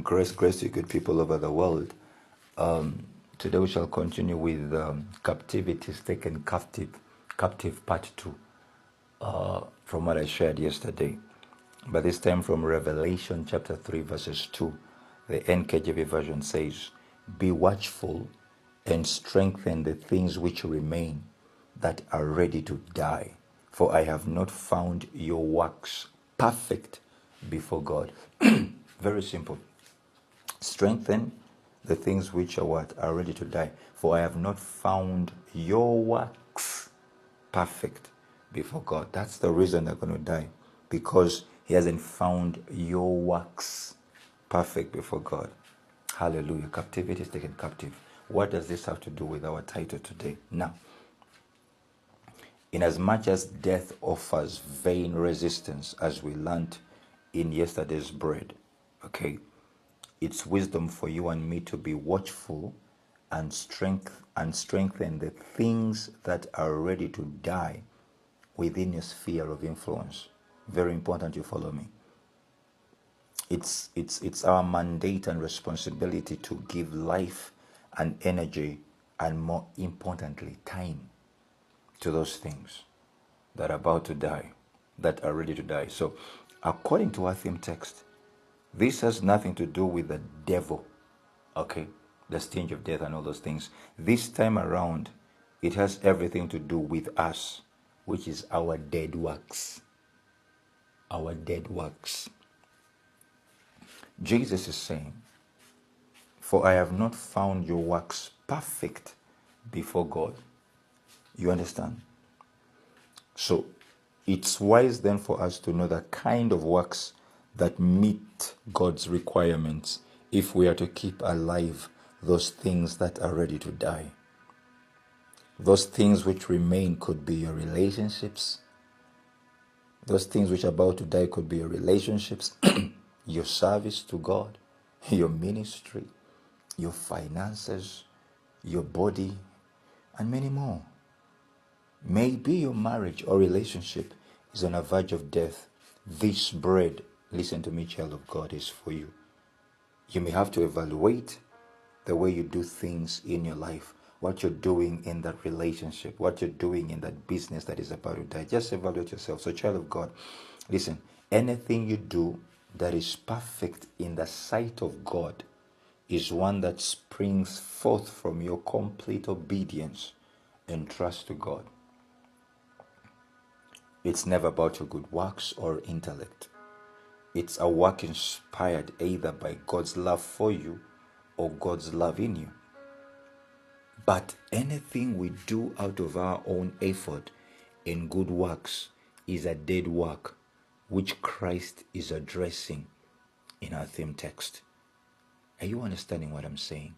Grace, grace, you good people over the world. Today we shall continue with captivity is taken captive part 2, from what I shared yesterday. But this time from Revelation chapter 3 verses 2. The nkjv version says, "Be watchful and strengthen the things which remain that are ready to die, for I have not found your works perfect before God." Very simple. Strengthen the things which are what? Are ready to die. For I have not found your works perfect before God. That's the reason they're going to die. Because he hasn't found your works perfect before God. Hallelujah. Captivity is taken captive. What does this have to do with our title today? Now, inasmuch as death offers vain resistance, as we learned in yesterday's bread, okay, it's wisdom for you and me to be watchful and strengthen the things that are ready to die within your sphere of influence. Very important you follow me. It's our mandate and responsibility to give life and energy and, more importantly, time to those things that are about to die, that are ready to die. So, according to our theme text, this has nothing to do with the devil, okay? The sting of death and all those things. This time around, it has everything to do with us, which is our dead works. Our dead works. Jesus is saying, "For I have not found your works perfect before God." You understand? So, it's wise then for us to know the kind of works that meet God's requirements if we are to keep alive those things that are ready to die. Those things which remain could be your relationships. Those things which are about to die could be your relationships, your service to God, your ministry, your finances, your body, and many more. Maybe your marriage or relationship is on the verge of death. This bread, listen to me, child of God, is for you. You may have to evaluate the way you do things in your life, what you're doing in that relationship, what you're doing in that business that is about to die. Just evaluate yourself. So, child of God, listen, anything you do that is perfect in the sight of God is one that springs forth from your complete obedience and trust to God. It's never about your good works or intellect. It's a work inspired either by God's love for you or God's love in you. But anything we do out of our own effort in good works is a dead work, which Christ is addressing in our theme text. Are you understanding what I'm saying?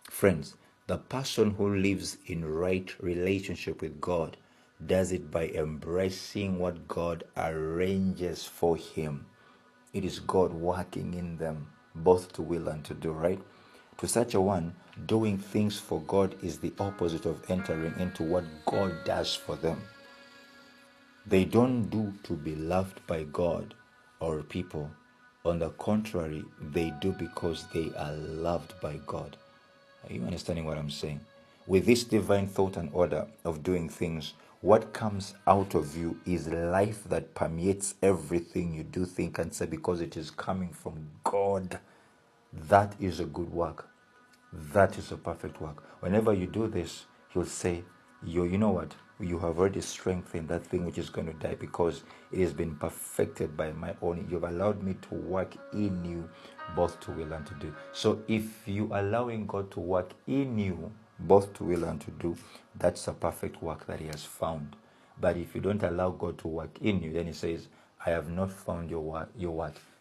Friends, the person who lives in right relationship with God does it by embracing what God arranges for him. It is God working in them, both to will and to do, right? To such a one, doing things for God is the opposite of entering into what God does for them. They don't do to be loved by God or people. On the contrary, they do because they are loved by God. Are you understanding what I'm saying? With this divine thought and order of doing things, what comes out of you is life that permeates everything you do, think, and say, because it is coming from God. That is a good work. That is a perfect work. Whenever you do this, he'll say, you know what? You have already strengthened that thing which is going to die because it has been perfected by my own. You've allowed me to work in you both to will and to do. So if you allowing God to work in you both to will and to do, that's a perfect work that he has found. But if you don't allow God to work in you, then he says, "I have not found your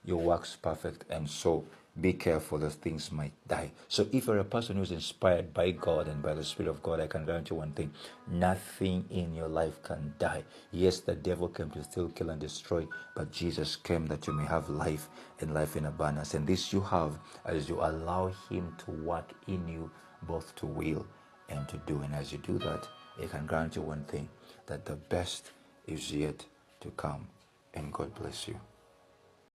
works perfect," and so be careful that things might die. So if you're a person who's inspired by God and by the Spirit of God, I can guarantee one thing: nothing in your life can die. Yes, the devil came to steal, kill, and destroy, but Jesus came that you may have life and life in abundance. And this you have as you allow him to work in you both to will and to do. And as you do that, I can guarantee one thing, that the best is yet to come. And God bless you.